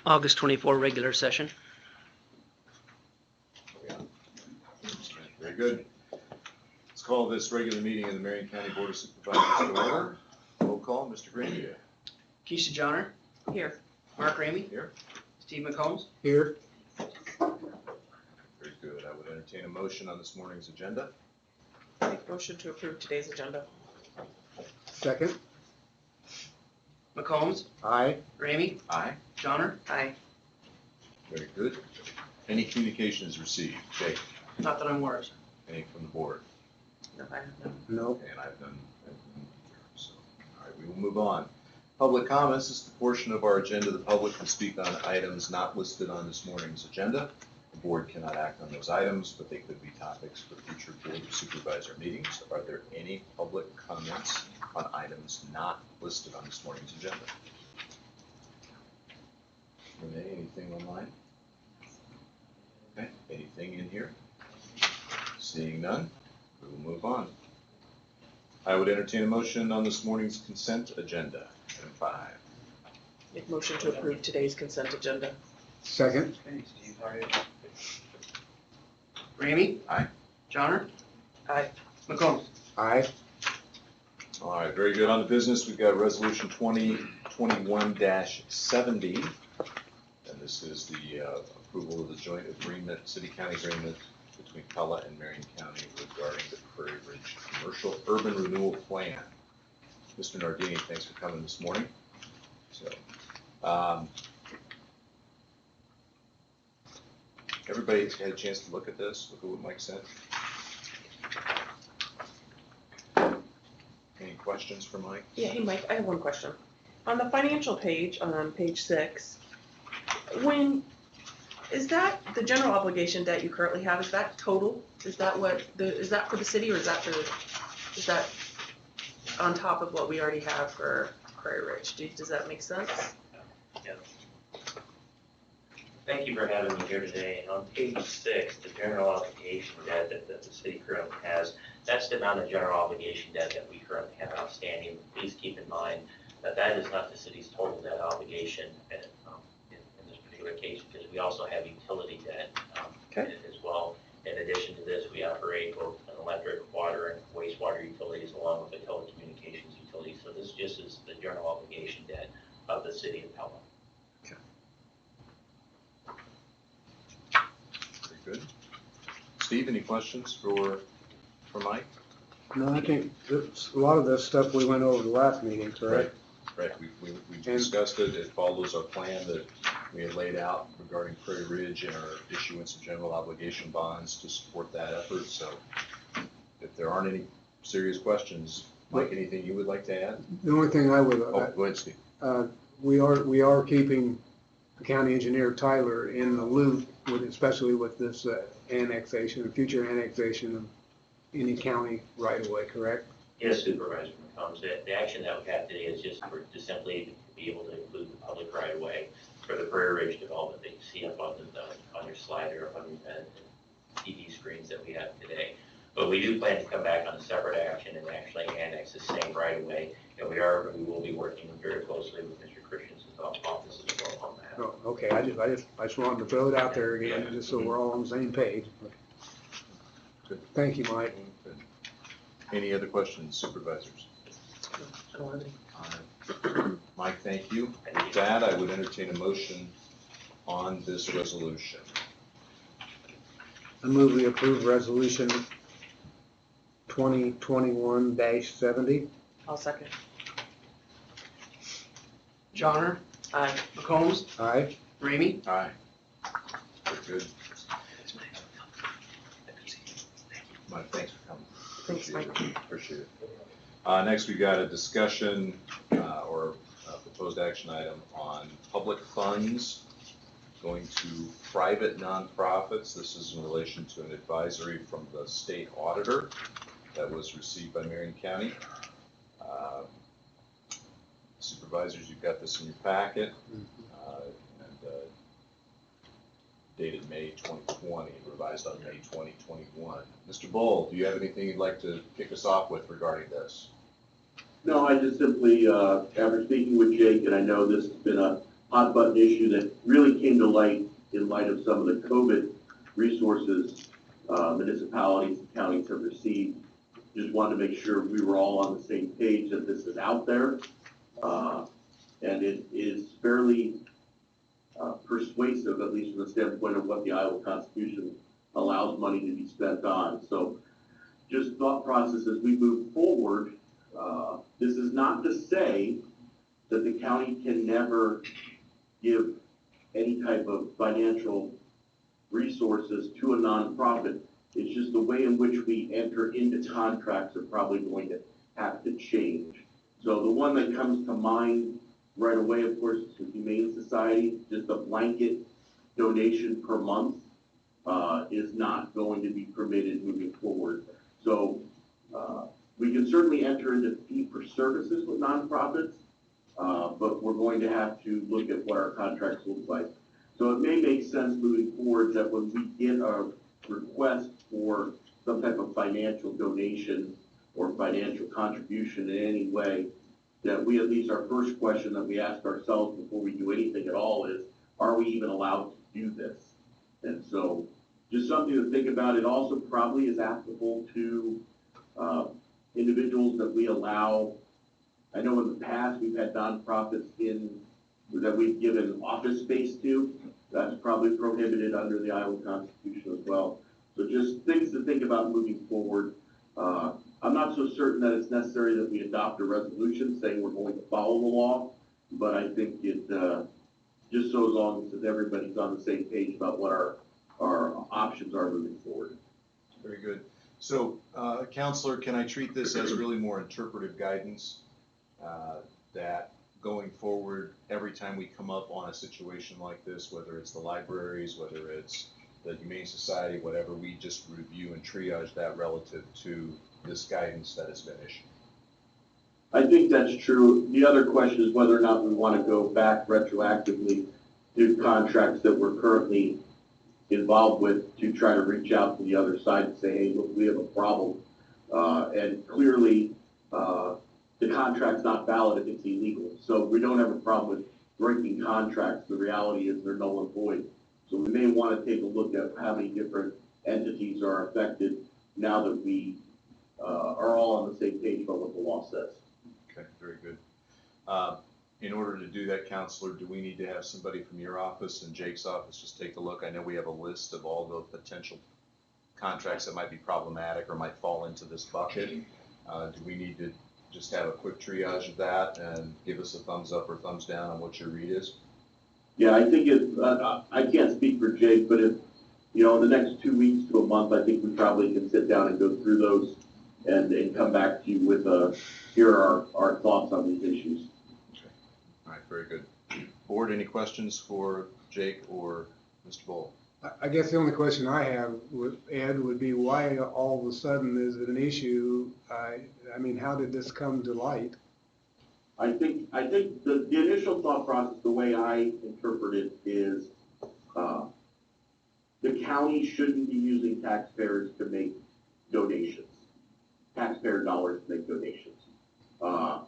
August 24 regular session. Very good. Let's call this regular meeting of the Marion County Board of Supervisors to order. Roll call, Mr. Prairie. Keisha Johnner. Here. Mark Ramey. Here. Steve McCombs. Here. Very good. I would entertain a motion on this morning's agenda. Make motion to approve today's agenda. Second. McCombs. Aye. Ramey. Aye. Johnner. Aye. Very good. Any communications received? Jake, Not that I'm worried. any from the board? No, I have none. No. And I've done. So, all right, we will move on. Public comments is the portion of our agenda the public can speak on items not listed on this morning's agenda. The board cannot act on those items, but they could be topics for future Board of Supervisor meetings. Are there any public comments on items not listed on this morning's agenda? Renee, anything online? Okay, anything in here? Seeing none, we will move on. I would entertain a motion on this morning's consent agenda. Item 5. Make motion to approve today's consent agenda. Second. Ramey. Aye. Johnner. Aye. McCombs. Aye. All right, very good. On the business, we've got Resolution 2021-70. And this is the approval of the joint agreement, city-county agreement between Pella and Marion County regarding the Prairie Ridge Commercial Urban Renewal Plan. Mr. Nardini, thanks for coming this morning. So, everybody had a chance to look at this, look at what Mike said. Any questions for Mike? Yeah, hey Mike, I have one question. On the financial page, on page 6, is that the general obligation debt you currently have, is that total? Is that for the city, or is that on top of what we already have for Prairie Ridge? Does that make sense? Yeah. Thank you for having me here today. On page 6, the general obligation debt that the city currently has, that's the amount of general obligation debt that we currently have outstanding. Please keep in mind that that is not the city's total debt obligation in this particular case, because we also have utility debt in it as well. In addition to this, we operate both an electric, water, and wastewater utilities along with the telecommunications utilities. So this just is the general obligation debt of the city of Pella. Very good. Steve, any questions for Mike? No, I think a lot of this stuff we went over the last meeting, correct? Right, we discussed it. It follows our plan that we had laid out regarding Prairie Ridge and our issuance of general obligation bonds to support that effort. So if there aren't any serious questions, Mike, anything you would like to add? The only thing I would, Oh, go ahead, Steve. we are keeping the county engineer Tyler in the loop, especially with this annexation, the future annexation of any county right away, correct? Yes, Supervisor McCombs. The action that we have today is just to simply be able to include the public right of way for the Prairie Ridge development that you see up on your slide or on the TV screens that we have today. But we do plan to come back on a separate action and actually annex the same right of way. And we will be working very closely with Mr. Christensen's office as well on that. Oh, okay, I just wanted to throw it out there again, just so we're all on the same page. Good. Thank you, Mike. Good. Any other questions, supervisors? I don't have any. Mike, thank you. With that, I would entertain a motion on this resolution. I move we approve resolution 2021-70. I'll second. Johnner. Aye. McCombs. Aye. Ramey. Aye. Very good. Mike, thanks for coming. Thanks, Mike. Appreciate it. Next, we've got a discussion or a proposed action item on public funds going to private nonprofits. This is in relation to an advisory from the state auditor that was received by Marion County. Supervisors, you've got this in your packet, and dated May 2020, revised on May 2021. Mr. Bull, do you have anything you'd like to kick us off with regarding this? No, I just simply, after speaking with Jake, and I know this has been a hot button issue that really came to light in light of some of the COVID resources municipalities and counties have received. Just wanted to make sure we were all on the same page that this is out there. And it is fairly persuasive, at least from the standpoint of what the Iowa Constitution allows money to be spent on. So just thought process as we move forward, this is not to say that the county can never give any type of financial resources to a nonprofit. It's just the way in which we enter into contracts are probably going to have to change. So the one that comes to mind right away, of course, is the Humane Society. Just a blanket donation per month is not going to be permitted moving forward. So we can certainly enter into fee for services with nonprofits, but we're going to have to look at what our contracts look like. So it may make sense moving forward that when we get a request for some type of financial donation or financial contribution in any way, that we at least our first question that we ask ourselves before we do anything at all is, are we even allowed to do this? And so just something to think about. It also probably is applicable to individuals that we allow. I know in the past we've had nonprofits that we've given office space to. That's probably prohibited under the Iowa Constitution as well. So just things to think about moving forward. I'm not so certain that it's necessary that we adopt a resolution saying we're going to follow the law, but I think it just so long as everybody's on the same page about what our options are moving forward. Very good. So, Counselor, can I treat this as really more interpretive guidance that going forward, every time we come up on a situation like this, whether it's the libraries, whether it's the Humane Society, whatever, we just review and triage that relative to this guidance that has been issued? I think that's true. The other question is whether or not we want to go back retroactively to contracts that we're currently involved with to try to reach out to the other side and say, hey, look, we have a problem. And clearly, the contract's not valid if it's illegal. So we don't have a problem with breaking contracts. The reality is they're null and void. So we may want to take a look at how many different entities are affected now that we are all on the same page about what the law says. Okay, very good. In order to do that, Counselor, do we need to have somebody from your office and Jake's office just take a look? I know we have a list of all the potential contracts that might be problematic or might fall into this bucket. Do we need to just have a quick triage of that and give us a thumbs up or thumbs down on what your read is? Yeah, I think I can't speak for Jake, but if, in the next 2 weeks to a month, I think we probably can sit down and go through those and come back to you with here are our thoughts on these issues. Okay. All right, very good. Board, any questions for Jake or Mr. Bull? I guess the only question I have with Ed would be why all of a sudden is it an issue? I mean, how did this come to light? I think the initial thought process, the way I interpret it is the county shouldn't be using taxpayers to make donations, taxpayer dollars to make donations.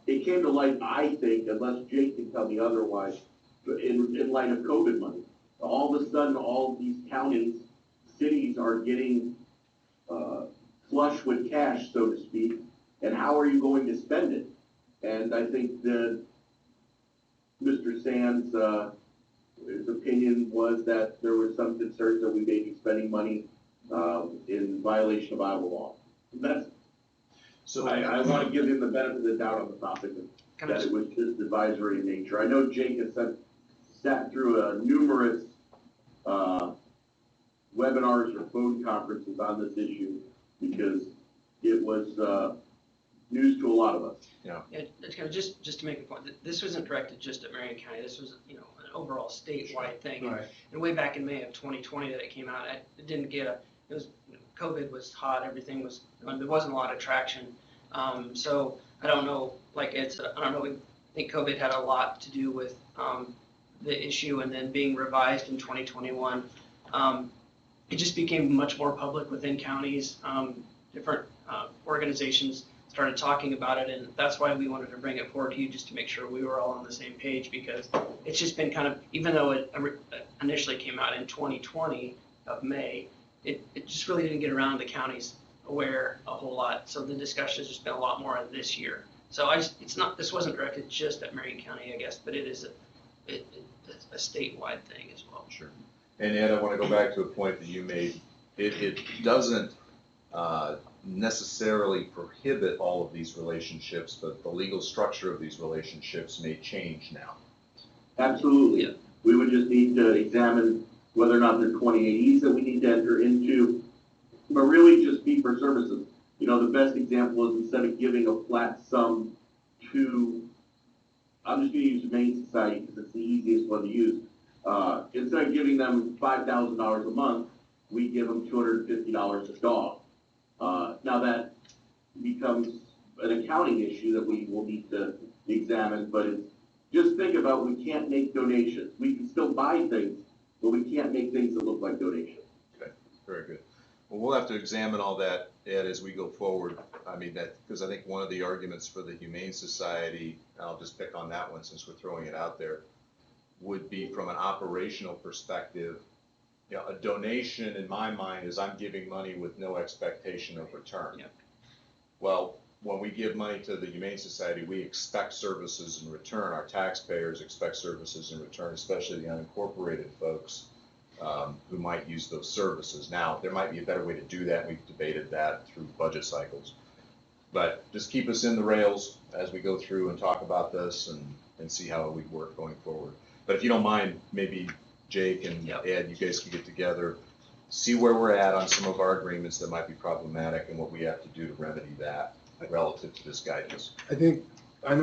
It came to light, I think, unless Jake can tell me otherwise, in light of COVID money. All of a sudden, all these counties, cities are getting flush with cash, so to speak, and how are you going to spend it? And I think that Mr. Sands' his opinion was that there was some concerns that we may be spending money in violation of Iowa law. So I want to give him the benefit of the doubt on the topic that it was just advisory in nature. I know Jake has sat through numerous webinars or phone conferences on this issue because it was news to a lot of us. Yeah, it's kind of just to make a point, this wasn't directed just at Marion County. This was, an overall statewide thing. Right. And way back in May of 2020 that it came out, it didn't get COVID was hot, everything was, there wasn't a lot of traction. So I don't know, like Ed said, I think COVID had a lot to do with the issue and then being revised in 2021. It just became much more public within counties, different organizations started talking about it, and that's why we wanted to bring it forward to you, just to make sure we were all on the same page, because it's just been kind of, even though it initially came out in 2020 of May, it just really didn't get around the counties aware a whole lot, so the discussion's just been a lot more this year. So this wasn't directed just at Marion County, I guess, but it is a statewide thing as well. Sure. And Ed, I want to go back to a point that you made. It doesn't necessarily prohibit all of these relationships, but the legal structure of these relationships may change now. Absolutely. Yeah. We would just need to examine whether or not there are 2080s that we need to enter into, but really just fee for services. You know, the best example is instead of giving a flat sum to, I'm just going to use Humane Society because it's the easiest one to use. Instead of giving them $5,000 a month, we give them $250 a dog. Now that becomes an accounting issue that we will need to examine, but it's, just think about, we can't make donations. We can still buy things, but we can't make things that look like donations. Okay, very good. Well, we'll have to examine all that, Ed, as we go forward. I mean, because I think one of the arguments for the Humane Society, and I'll just pick on that one since we're throwing it out there, would be from an operational perspective. You know, a donation in my mind is I'm giving money with no expectation of return. Yep. Well, when we give money to the Humane Society, we expect services in return. Our taxpayers expect services in return, especially the unincorporated folks who might use those services. Now, there might be a better way to do that. We've debated that through budget cycles. But just keep us in the rails as we go through and talk about this and see how we work going forward. But if you don't mind, maybe Jake and Ed, you guys can get together, see where we're at on some of our agreements that might be problematic and what we have to do to remedy that relative to this guidance. I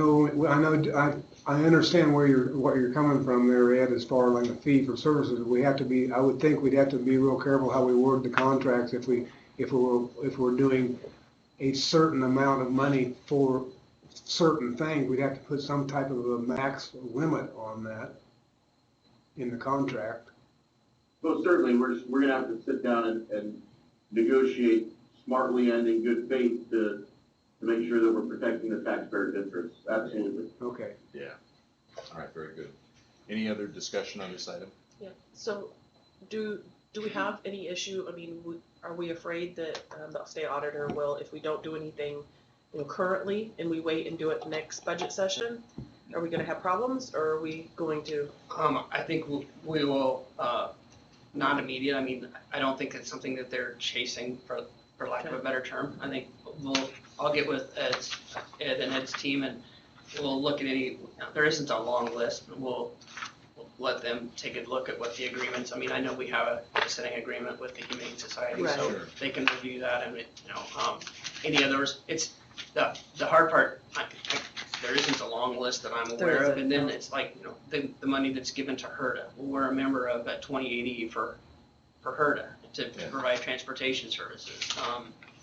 understand what you're coming from there, Ed, as far as like a fee for services. I would think we'd have to be real careful how we word the contracts if we're doing a certain amount of money for certain things. We'd have to put some type of a max limit on that in the contract. Well, certainly, we're gonna have to sit down and negotiate smartly and in good faith to make sure that we're protecting the taxpayers' interests. Absolutely. Okay. Yeah. All right, very good. Any other discussion on this item? Yeah, so do we have any issue, I mean, are we afraid that the state auditor will, if we don't do anything, you know, currently, and we wait and do it next budget session, are we gonna have problems, or are we going to? I think we will, not immediate, I mean, I don't think it's something that they're chasing, for lack of a better term. I think I'll get with Ed and Ed's team, and we'll look at there isn't a long list, but we'll let them take a look at what the agreements, I mean, I know we have a sitting agreement with the Humane Society, Right. so Sure. they can review that, and, you know, any others, it's, the hard part, there isn't a long list that I'm aware of, and then it's like, you know, the money that's given to HERDA, we're a member of that 2080 for HERDA to provide transportation services.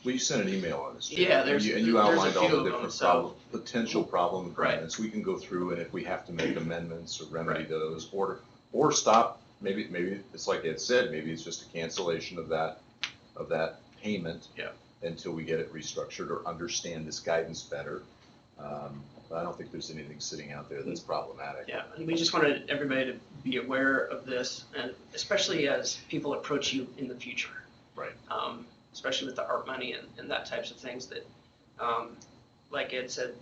Well, you sent an email on this, Jake. Yeah, and there's you a outlined all few the of them, different so- potential problem Right. agreements. We can go through, and if we have to make amendments or remedy those, or stop, maybe it's like Ed said, maybe it's just a cancellation of that payment. Yeah. Until we get it restructured or understand this guidance better. But I don't think there's anything sitting out there that's problematic. Yeah, and we just wanted everybody to be aware of this, and especially as people approach you in the future. Right. Especially with the ARP money and that types of things that, like Ed said,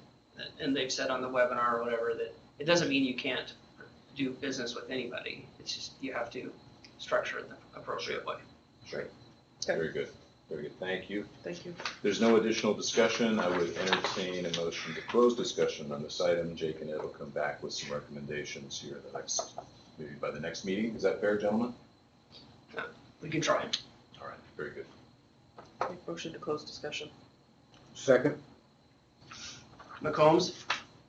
and they've said on the webinar or whatever, that it doesn't mean you can't do business with anybody. It's just you have to structure it the appropriate way. Sure. Very good. Very good. Thank you. Thank you. There's no additional discussion. I would entertain a motion to close discussion on this item. Jake and Ed will come back with some recommendations here maybe by the next meeting. Is that fair, gentlemen? We can try. All right, very good. Make motion to close discussion. Second. McCombs,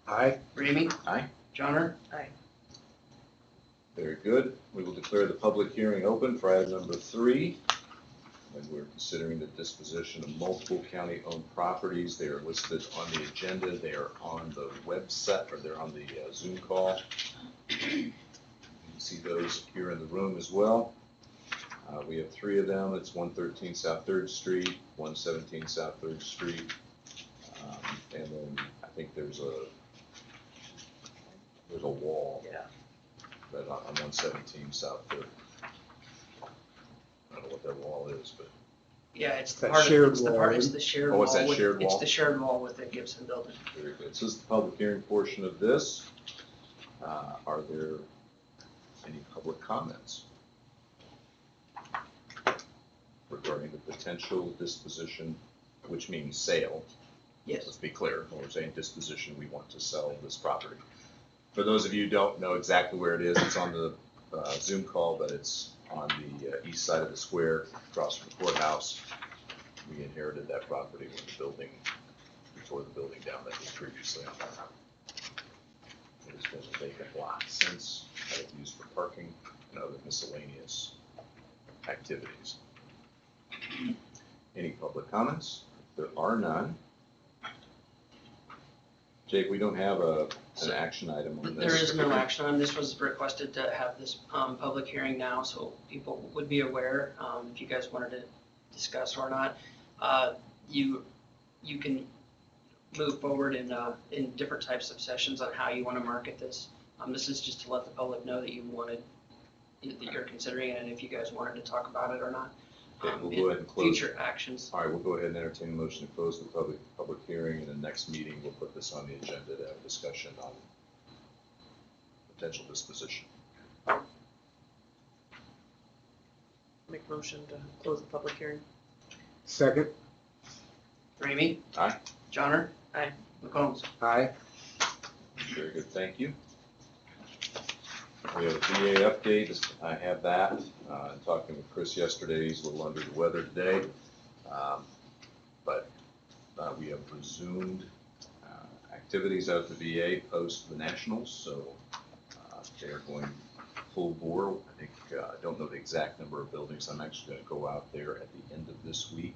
Aye. Ramey. Aye. Johnner. Aye. Very good. We will declare the public hearing open for item number 3. And we're considering the disposition of multiple county-owned properties. They are listed on the agenda. They are on the website, or they're on the Zoom call. You can see those here in the room as well. We have 3 of them. It's 113 South 3rd Street, 117 South 3rd Street, on 117 South Third. I don't know what that wall is, but. Yeah, it's That part of, shared it's the wall, part, it's isn't the shared Oh, wall. it's that with- shared It's wall? the shared wall with the Gibson building. Very good. So this is the public hearing portion of this. Are there any public comments regarding the potential disposition, which means sale? Let's Yes. be clear, when we're saying disposition, we want to sell this property. For those of you who don't know exactly where it is, it's on the Zoom call, but it's on the east side of the square, across from the courthouse. We inherited that property when the building, before the building down that was previously on there. It has been a vacant lot since, had it used for parking and other miscellaneous activities. Any public comments? There are none. Jake, we don't have an action item on this. There is no action on this. Was requested to have this public hearing now, so people would be aware, if you guys wanted to discuss or not. You can move forward in different types of sessions on how you want to market this. This is just to let the public know that that you're considering it, and if you guys wanted to talk about it or not. Okay, we'll in go ahead and close. Future actions. All right, we'll go ahead and entertain a motion to close the public hearing, and the next meeting, we'll put this on the agenda to have a discussion on potential disposition. Make motion to close the public hearing. Second? Ramey? Aye. Johnner? Aye. McCombs? Aye. Very good, thank you. We have a VA update, I have that. Talking with Chris yesterday, he's a little under the weather today. But we have resumed activities out at the VA post the Nationals, so they are going full bore. I think, I don't know the exact number of buildings. I'm actually gonna go out there at the end of this week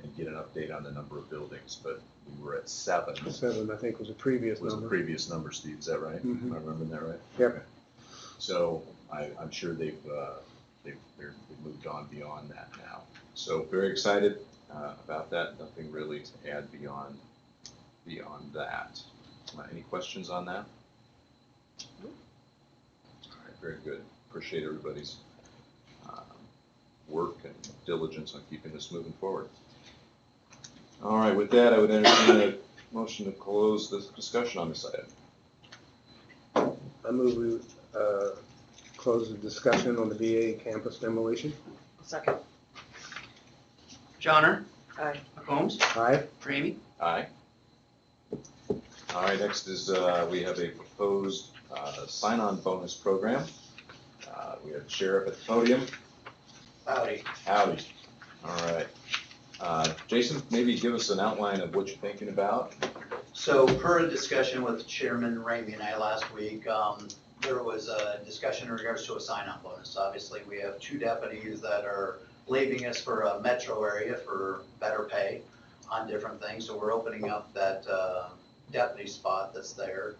and get an update on the number of buildings, but we were at 7. 7, I think, was a previous Was the number. previous number, Steve, is that right? Mhm. Am I remembering that right? Yep. Okay. So I'm sure they've moved on beyond that now. So very excited about that. Nothing really to add beyond that. Any questions on that? All right, very good. Appreciate everybody's work and diligence on keeping this moving forward. All right, with that, I would entertain a motion to close this discussion on this item. I move we close the discussion on the VA campus demolition. Second. Johnner? Aye. McCombs? Aye. Ramey? Aye. All right, next is we have a proposed sign-on bonus program. We have Sheriff at the podium. Howdy. Howdy. All right. Jason, maybe give us an outline of what you're thinking about. So per a discussion with Chairman Ramey and I last week, there was a discussion in regards to a sign-on bonus. Obviously, we have 2 deputies that are leaving us for a metro area for better pay on different things. So we're opening up that deputy spot that's there.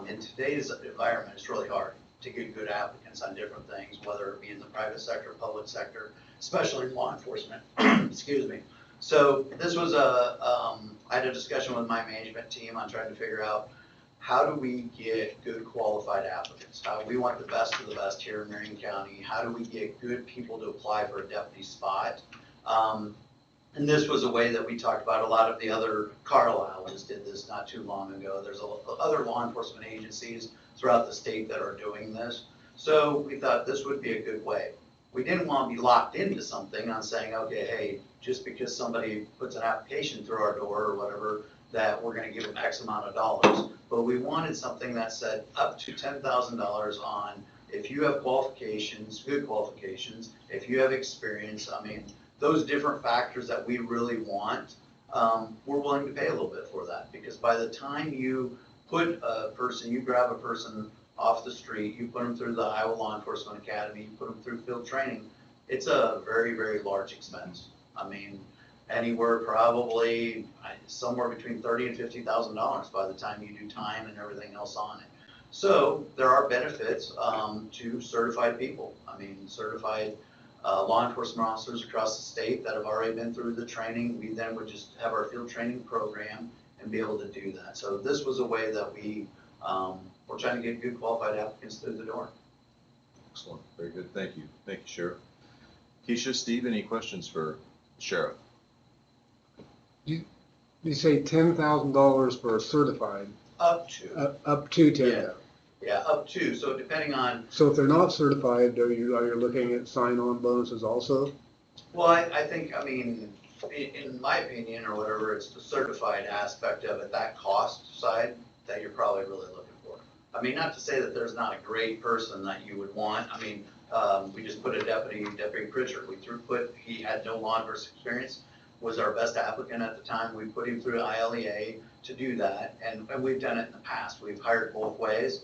In today's environment, it's really hard to get good applicants on different things, whether it be in the private sector, public sector, especially law enforcement. Excuse me. So this was I had a discussion with my management team on trying to figure out how do we get good qualified applicants? We want the best of the best here in Marion County. How do we get good people to apply for a deputy spot? And this was a way that we talked about. A lot of the other Carlisleans did this not too long ago. There's other law enforcement agencies throughout the state that are doing this. So we thought this would be a good way. We didn't want to be locked into something on saying, okay, hey, just because somebody puts an application through our door or whatever, that we're going to give them X amount of dollars. But we wanted something that said up to $10,000 on if you have qualifications, good qualifications, if you have experience. I mean, those different factors that we really want, we're willing to pay a little bit for that, because by the time you put a person, you grab a person off the street, you put them through the Iowa Law Enforcement Academy, you put them through field training, it's a very, very large expense. I mean, anywhere probably somewhere between $30,000 and $50,000 by the time you do time and everything else on it. So there are benefits to certified people. I mean, certified law enforcement officers across the state that have already been through the training. We then would just have our field training program and be able to do that. So this was a way that we were trying to get good qualified applicants through the door. Excellent, very good, thank you, Sheriff. Keisha, Steve, any questions for Sheriff? You say $10,000 for a certified, Up to, up to 10,000. yeah, up to, so depending on, So if they're not certified, are you looking at sign-on bonuses also? well, I think, I mean, in my opinion, or whatever, it's the certified aspect of it, that cost side, that you're probably really looking for. I mean, not to say that there's not a great person that you would want, I mean, we just put a Deputy Pritchard, he had no law enforcement experience, was our best applicant at the time, we put him through ILEA to do that, and we've done it in the past, we've hired both ways.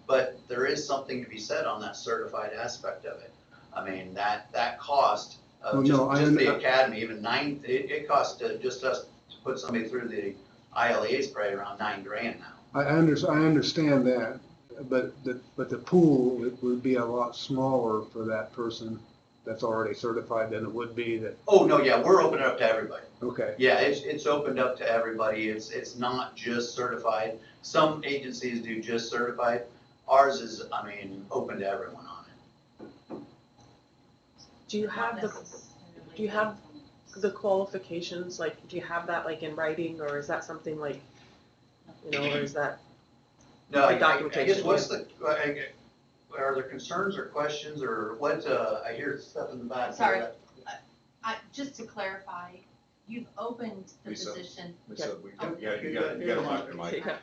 But there is something to be said on that certified aspect of it. I mean, that cost of just the academy, even it costs just us to put somebody through the ILEA is probably around $9,000 now. I understand that, but the pool would be a lot smaller for that person that's already certified than it would be that, Oh, no, yeah, we're opening up to everybody. okay. Yeah, it's opened up to everybody. It's not just certified. Some agencies do just certified. Ours is, I mean, open to everyone on it. Do you have the qualifications, like, do you have that like in writing, or is that something like, you know, or is that? No, The I documentation, guess what's are there concerns or questions or what, I hear stuff in the back. Sorry. Just to clarify, you've opened the Lisa. position. Lisa, Oh. you gotta lock your mic. Yeah.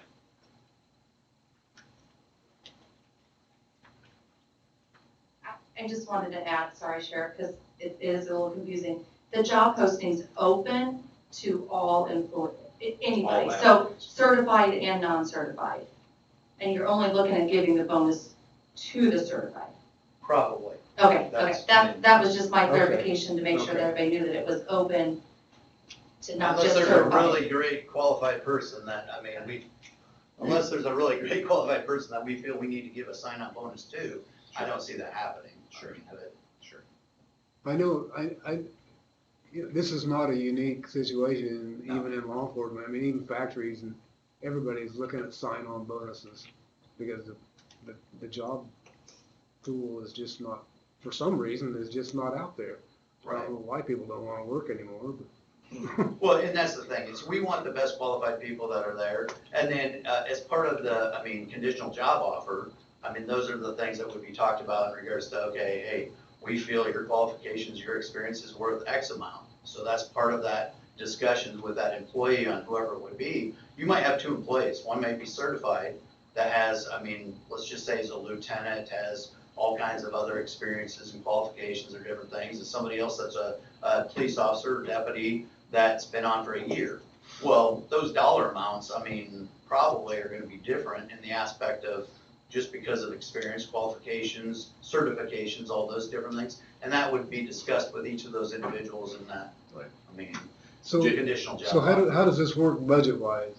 I just wanted to add, sorry, Sheriff, because it is a little confusing. The job posting's open to all anybody, All so applicants. certified and non-certified. And you're only looking at giving the bonus to the certified. Probably. Okay, That's- that was just my Okay. clarification to make sure that Okay. everybody knew that it was open to not Unless just there's a certified. really great qualified person that, I mean, unless there's a really great qualified person that we feel we need to give a sign-on bonus to, I don't see that happening. Sure. But Sure. I know, this is not a unique situation, No. even in law enforcement. I mean, even factories and everybody's looking at sign-on bonuses because the job pool is just not, for some reason, is just not out there. I Right. don't know why people don't want to work anymore, but. Well, and that's the thing, is we want the best qualified people that are there. And then, as part of the, I mean, conditional job offer, I mean, those are the things that would be talked about in regards to, okay, hey, we feel your qualifications, your experience is worth X amount. So that's part of that discussions with that employee on whoever it would be. You might have two employees, one may be certified that has, I mean, let's just say is a lieutenant, has all kinds of other experiences and qualifications or different things, and somebody else that's a police officer or deputy that's been on for a year. Well, those dollar amounts, I mean, probably are gonna be different in the aspect of just because of experience, qualifications, certifications, all those different things. And that would be discussed with each of those individuals in that, Right. I mean, So, conditional job. so how does this work budget-wise?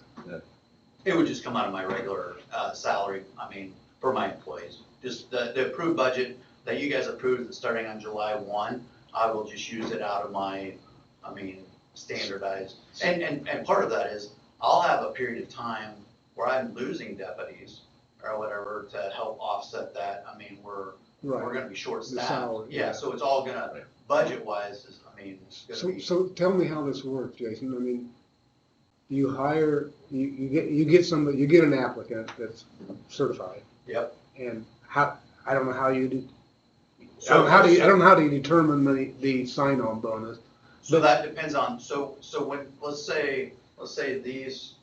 It would just come out of my regular salary, I mean, for my employees. Just the approved budget that you guys approved that's starting on July 1, I will just use it out of my, I mean, standardized. And part of that is, I'll have a period of time where I'm losing deputies or whatever to help offset that. I mean, we're Right. gonna be short The staffed. salary, Yeah, yeah. so it's all gonna, budget-wise, is, I mean, it's gonna be. So tell me how this works, Jason. I mean, you hire, you get somebody, you get an applicant that's certified. Yep. And I don't know how you do, I So- don't know how do you determine the sign-on bonus? So that depends on, so when, let's say these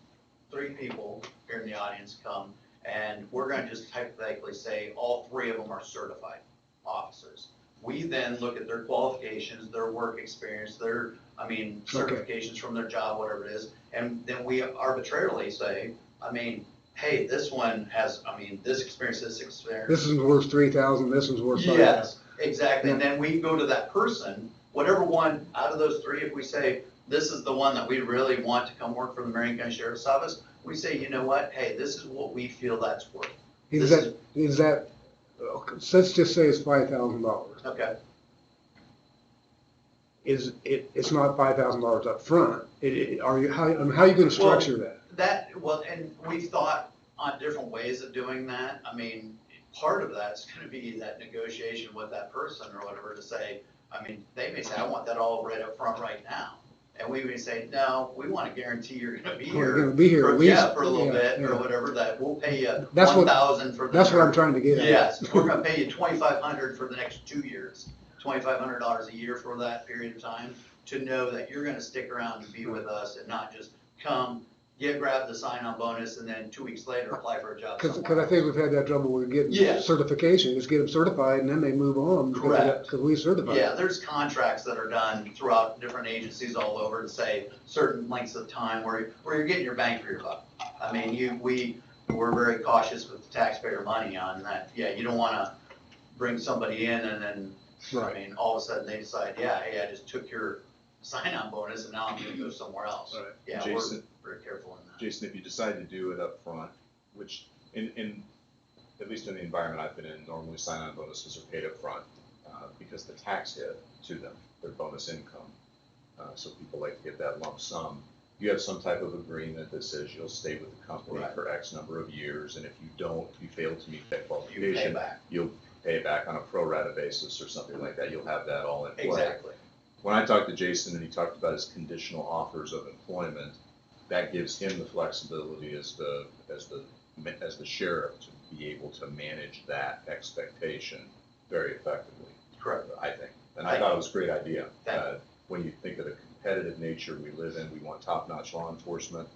three people here in the audience come, and we're gonna just hypothetically say all three of them are certified officers. We then look at their qualifications, their work experience, their, I mean, certifications from their job, whatever it is, and then we arbitrarily say, I mean, hey, this one has, I mean, this experience. This is worth 3,000, this one's worth 5,000. Yes, exactly, and then we go to that person, whatever one out of those three, if we say, this is the one that we really want to come work for the Marion County Sheriff's Office, we say, you know what, hey, this is what we feel that's worth. Is that, so let's just say it's $5,000. Okay, It's not $5,000 up front. How are you gonna structure that? and we've thought on different ways of doing that, I mean, part of that's gonna be that negotiation with that person or whatever to say, I mean, they may say, I want that all right up front right now. And we may say, no, we wanna guarantee you're gonna be We're here. gonna be here For, at least. yeah, for a little yeah, bit or yeah. whatever, that we'll pay you That's what- 1,000 for the. That's what I'm trying to get at. Yes, we're gonna pay you 2,500 for the next 2 years, $2,500 a year for that period of time, to know that you're gonna stick around and be with us and not just come, grab the sign-on bonus and then 2 weeks later apply for a job Cause somewhere I think else. we've had that trouble with getting Yeah. certification, just get them certified and then they move on. Correct. Cause we certify. Yeah, there's contracts that are done throughout different agencies all over to say certain lengths of time where you're getting your bang for your buck. I mean, we're very cautious with the taxpayer money on that. Yeah, you don't wanna bring somebody in and then, I Right. mean, all of a sudden they decide, yeah, hey, I just took your sign-on bonus and now I'm gonna go somewhere else. Right. Yeah, Jason- we're very careful in that. Jason, if you decide to do it up front, which at least in the environment I've been in, normally sign-on bonuses are paid up front because the tax hit to them, their bonus income. So people like to get that lump sum. You have some type of agreement that says you'll stay with the company Right. for X number of years, and if you don't, if you fail to meet that You pay qualification, back. you'll pay back on a pro rata basis or something like that. You'll have that all in play. Exactly. When I talked to Jason and he talked about his conditional offers of employment, that gives him the flexibility as the sheriff to be able to manage that expectation very effectively. Correct. I think, and I thought it was a great idea. Thank When you think of the competitive nature we live in, we want top-notch law enforcement.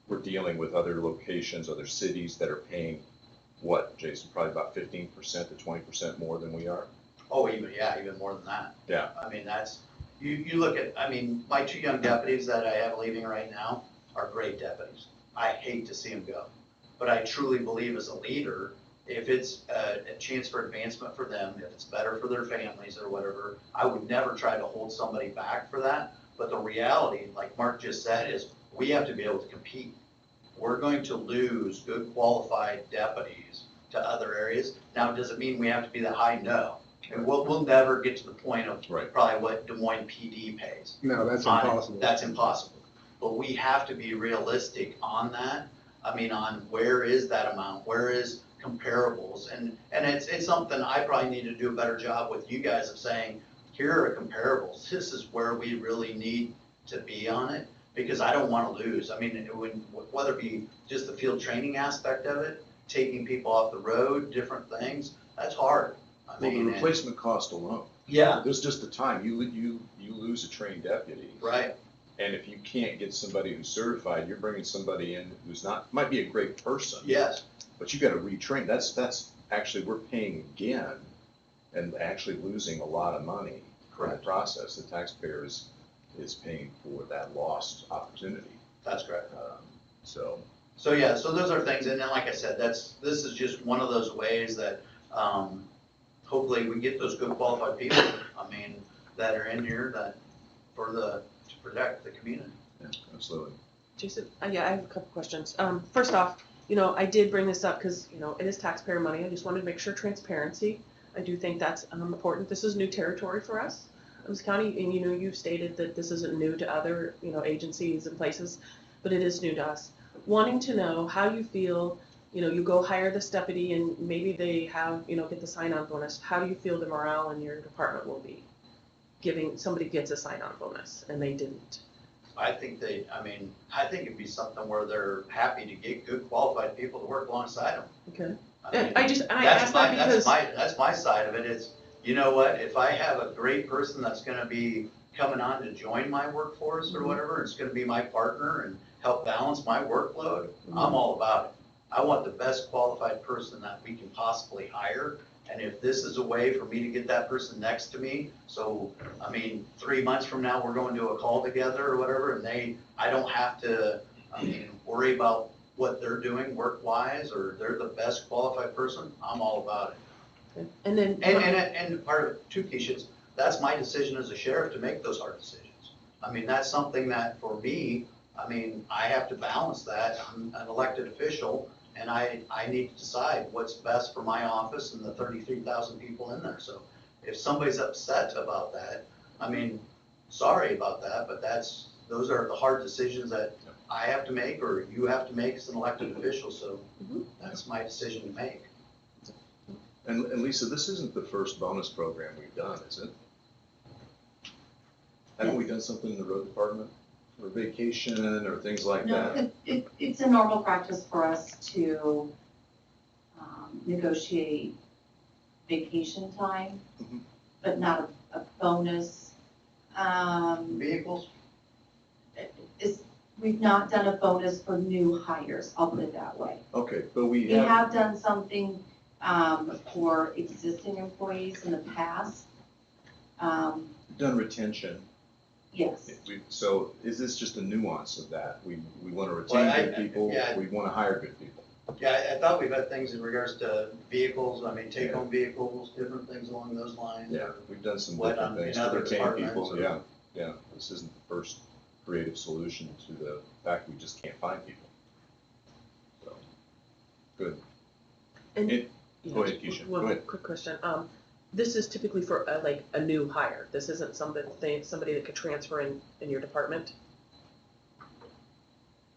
We're dealing with other locations, other cities that are paying, what, Jason, probably about 15% to 20% more than we are? Oh, even more than that. Yeah. I mean, you look at, I mean, my 2 young deputies that I have leaving right now are great deputies. I hate to see them go. But I truly believe as a leader, if it's a chance for advancement for them, if it's better for their families or whatever, I would never try to hold somebody back for that. But the reality, like Mark just said, is we have to be able to compete. We're going to lose good qualified deputies to other areas. Now, does it mean we have to be that high? No. And we'll never get to the point of Right. probably what Des Moines PD pays. No, that's on it. impossible. That's impossible. But we have to be realistic on that. I mean, on where is that amount? Where is comparables? And it's something I probably need to do a better job with you guys of saying, here are comparables. This is where we really need to be on it, because I don't want to lose. I mean, whether it be just the field training aspect of it, taking people off the road, different things, that's hard. I Well, the mean, replacement cost alone. yeah, There's just the time, you lose a trained deputy. right. And if you can't get somebody who's certified, you're bringing somebody in who's not, might be a great person. Yes, But you gotta retrain, that's actually, we're paying again and actually losing a lot of money in the Correct. process. The taxpayer is paying for that lost opportunity. that's correct. So, So yeah, so those are things, and then like I said, this is just one of those ways that, hopefully we get those good qualified people, I mean, that are in here to protect the community. yeah, absolutely. Jason, yeah, I have a couple questions. First off, I did bring this up because, it is taxpayer money. I just wanted to make sure transparency. I do think that's important. This is new territory for us, this county, and you've stated that this isn't new to other, agencies and places, but it is new to us. Wanting to know how you feel, you go hire this deputy and maybe they have, get the sign-on bonus. How do you feel the morale in your department will be? Somebody gets a sign-on bonus and they didn't. I think it'd be something where they're happy to get good qualified people to work alongside them. Okay. I mean, I asked that because. That's my side of it, is, you know what, if I have a great person that's gonna be coming on to join my workforce or whatever, it's gonna be my partner and help balance my workload, I'm all about it. I want the best qualified person that we can possibly hire, and if this is a way for me to get that person next to me, so, 3 months from now, we're going to a call together or whatever, and I don't have to, worry about what they're doing work-wise, or they're the best qualified person, I'm all about it. Okay. And then. And part of it too, Keisha, that's my decision as a sheriff to make those hard decisions. That's something that for me, I have to balance that. I'm an elected official and I need to decide what's best for my office and the 33,000 people in there. So if somebody's upset about that, sorry about that, but those are the hard decisions that I have to make or you have to make as an elected official. So that's my decision to make. And Lisa, this isn't the first bonus program we've done, is it? Haven't we done something in the road department for vacation or things like No, that? it's a normal practice for us to negotiate vacation time, Mhm. but not a bonus. Vehicles? We've not done a bonus for new hires, I'll put it that way. Okay, but we We have, have done something for existing employees in the past. done retention. Yes, So is this just a nuance of that? We want to Well, retain good people, yeah. we want to hire good people. Yeah, I thought we've had things in regards to vehicles, I mean, take-home vehicles, different things along those lines. Yeah, we've done some What different in things to other retain departments people, or- yeah. This isn't the first creative solution to the fact we just can't find people. So, good. And- It- Yeah, Go ahead, Keisha. one Go ahead. quick question. This is typically for like a new hire. This isn't somebody that could transfer in your department.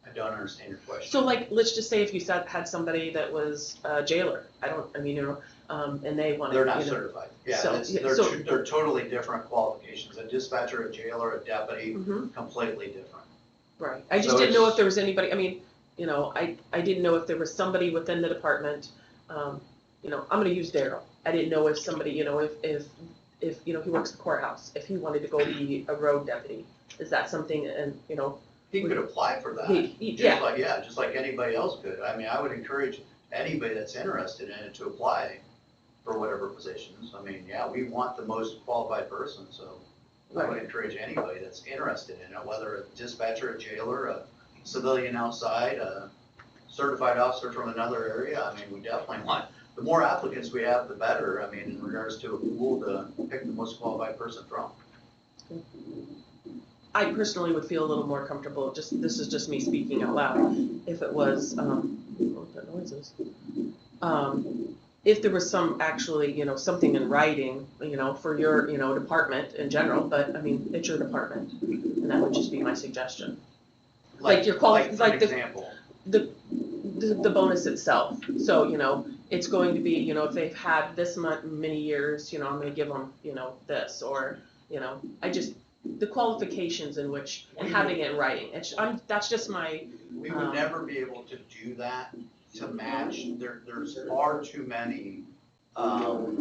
I don't understand your question. So like, let's just say if you had somebody that was a jailer, and they wanted, They're not you know, certified. Yeah, So- it's, yeah, they're, so- they're totally different qualifications. A dispatcher, a jailer, a deputy, Mhm, completely different. right. I just So didn't know it's- if there was anybody, I didn't know if there was somebody within the department, I'm gonna use Daryl. I didn't know if somebody, if he works the courthouse, if he wanted to go be a road deputy, is that something, and, He could apply for that. yeah. Just like anybody else could. I mean, I would encourage anybody that's interested in it to apply for whatever positions. I mean, yeah, we want the most qualified person, so I would Right. encourage anybody that's interested in it, whether a dispatcher, a jailer, a civilian outside, a certified officer from another area. I mean, we definitely want, the more applicants we have, the better. I mean, in regards to a pool to pick the most qualified person from. I personally would feel a little more comfortable, this is just me speaking out loud, if it was, what that noise is. If there was some actually, something in writing, for your, department in general, but I mean, it's your department, and that would just be my suggestion. Like your For an like the, example. the bonus itself, so, it's going to be, if they've had this many years, I'm gonna give them, this, or, the qualifications in which, and having it in writing, that's just my, We would never be able to do that to match, there's far too many, Hold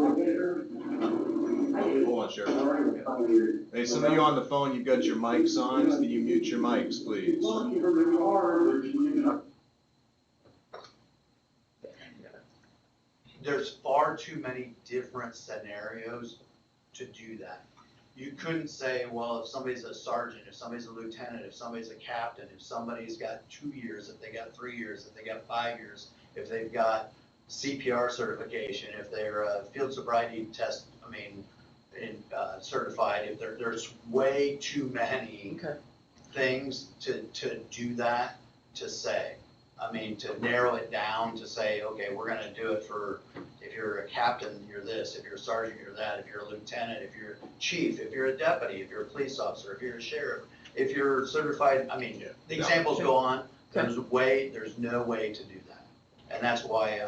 on, Sheriff. Hey, some of you on the phone, you've got your mics on, can you mute your mics, please? there's far too many different scenarios to do that. You couldn't say, well, if somebody's a sergeant, if somebody's a lieutenant, if somebody's a captain, if somebody's got 2 years, if they got 3 years, if they got 5 years, if they've got CPR certification, if they're a field sobriety test, certified, if there's way too many okay, things to do that, to say. To narrow it down to say, okay, we're gonna do it for, if you're a captain, you're this, if you're a sergeant, you're that, if you're a lieutenant, if you're a chief, if you're a deputy, if you're a police officer, if you're a sheriff, if you're certified, the examples go on. There's no way to do that. And that's why,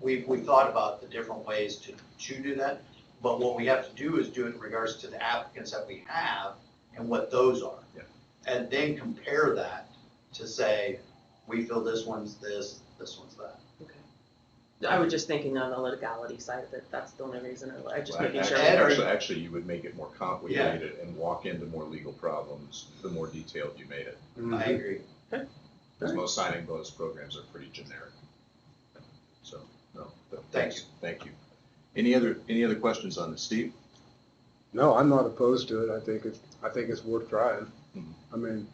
we've thought about the different ways to do that, but what we have to do is do it in regards to the applicants that we have and what those are. Yeah. And then compare that to say, we feel this one's this one's that. okay. I was just thinking on the legality side of it, that's the only reason, I just Well, making sure. Actually, you would make it more complicated and walk into more legal problems the more detailed you made it. I agree. Because most signing bonus programs are pretty generic. So, no, but Thanks. Thank you. Any other questions on this, Steve? No, I'm not opposed to it. I think it's worth trying. Mhm.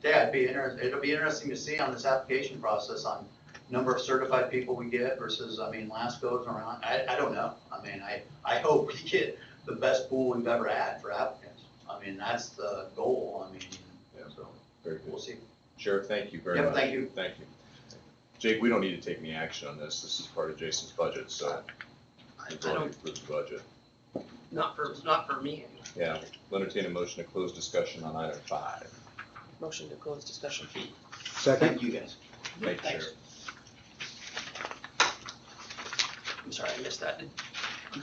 Yeah, it'll be interesting to see on this application process on number of certified people we get versus, last goes around, I don't know. I hope we get the best pool we've ever had for applicants. That's the goal, Yeah, so very we'll good. see. Sheriff, thank you very Yep, much. thank you. Thank you. Jake, we don't need to take any action on this. This is part of Jason's budget, so we've already approved the budget. not for me. Yeah, we'll entertain a motion to close discussion on item 5. Motion to close discussion. Second? Thank you, guys. Thank you, Thanks. Sheriff. I'm sorry, I missed that.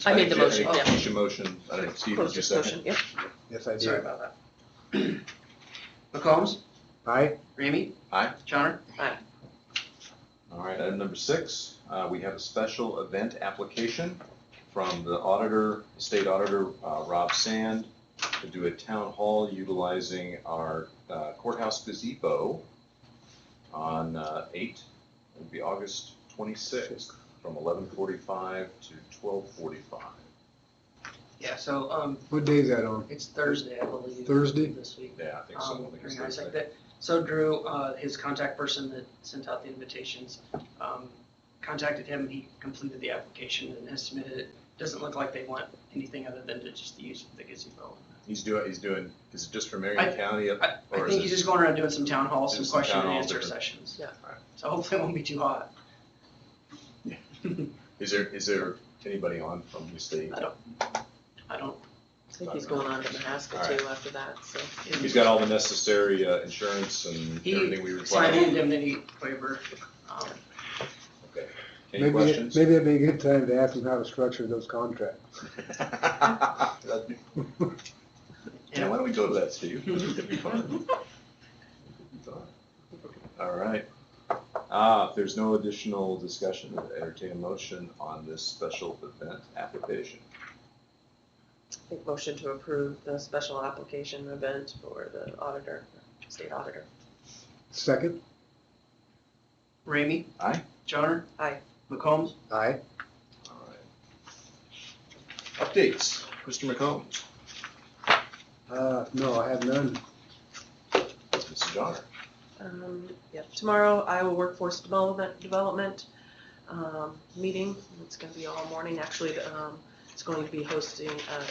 I made the think motion, yeah. Keisha motion, I think Steve was Close your second. discussion, yep. Yes, I Sorry did. about that. McCombs, Aye? Ramey. Aye. Johnner. All right, item number 6, we have a special event application from the auditor, state auditor, Rob Sand, to do a town hall utilizing our courthouse gazebo on 8, it'll be August 26th, from 11:45 to 12:45. Yeah, so, What day is that on? it's Thursday, I believe. Thursday? This week. Yeah, I think so. I think it's Very nice. Thursday. Like that. So Drew, his contact person that sent out the invitations, contacted him, he completed the application and has submitted it. Doesn't look like they want anything other than to just use the gazebo. He's doing, is it just for Marion County? I or is think it- he's just going around doing some town halls, some Just some question town and halls, answer different- sessions. Yeah. Alright. So hopefully it won't be too hot. Is there anybody on from the state? I don't, I think he's going on to Mahaska Alright. too after that, so. He's got all the necessary insurance and everything we he require. signed the indemnity waiver. Okay. Any Maybe, questions? maybe it'd be a good time to ask him how to structure those contracts. Yeah, why don't we go to that, Steve? It'd be fun. It'd be fun. All right. If there's no additional discussion, entertain a motion on this special event application. I think motion to approve the special application event for the auditor, state auditor. Second? Ramey. Aye. Johnner. Aye. McCombs. Aye. All right. Updates, Mr. McCombs, No, I have none. Mrs. Johnner. Yeah, tomorrow Iowa Workforce Development meeting. It's gonna be all morning, actually, it's going to be hosting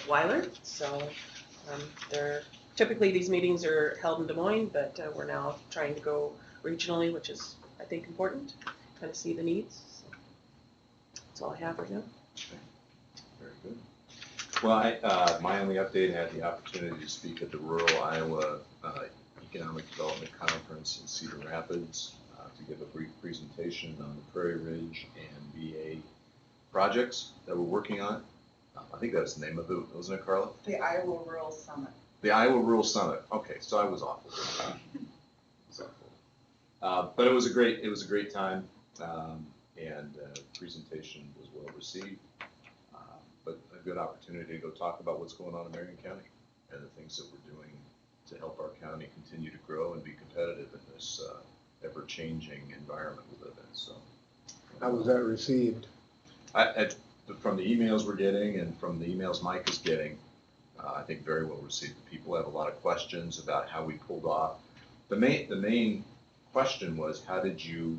Weiler, so they're, typically these meetings are held in Des Moines, but we're now trying to go regionally, which is, I think, important, kind of see the needs. So that's all I have right now. Very good. Well, my only update, I had the opportunity to speak at the Rural Iowa Economic Development Conference in Cedar Rapids to give a brief presentation on the Prairie Ridge and VA projects that we're working on. I think that's the name of it, wasn't it, Carla? The Iowa Rural Summit. The Iowa Rural Summit. Okay, so I was awful. But it was a great time, and presentation was well received. But a good opportunity to go talk about what's going on in Marion County and the things that we're doing to help our county continue to grow and be competitive in this ever-changing environment we live in. So, How was that received? from the emails we're getting and from the emails Mike is getting, I think very well received. People have a lot of questions about how we pulled off. The main question was, how did you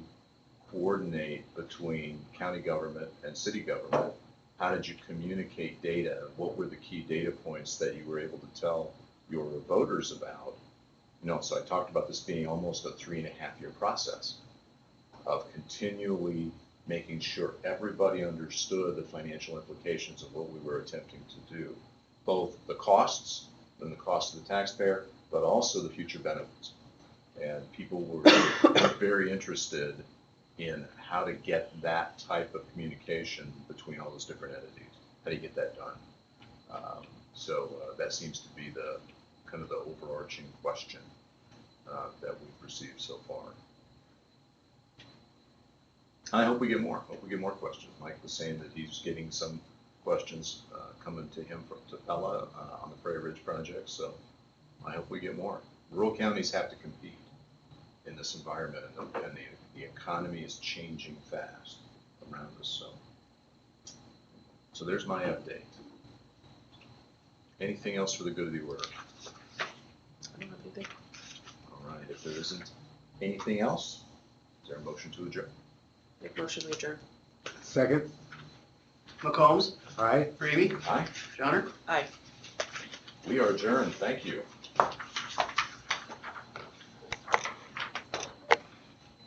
coordinate between county government and city government? How did you communicate data? What were the key data points that you were able to tell your voters about? So I talked about this being almost a 3.5-year process of continually making sure everybody understood the financial implications of what we were attempting to do, both the costs and the cost of the taxpayer, but also the future benefits. And people were very interested in how to get that type of communication between all those different entities. How do you get that done? So that seems to be the kind of the overarching question that we've received so far. I hope we get more. Hope we get more questions. Mike was saying that he's getting some questions coming to him to Pella on the Prairie Ridge project. So I hope we get more. Rural counties have to compete in this environment, and the economy is changing fast around us. So there's my update. Anything else for the good of the order? I don't have anything. All right. If there isn't anything else, is there a motion to adjourn? Make motion to adjourn. Second? McCombs. Aye. Ramey. Aye. Johnner. Aye. We are adjourned. Thank you.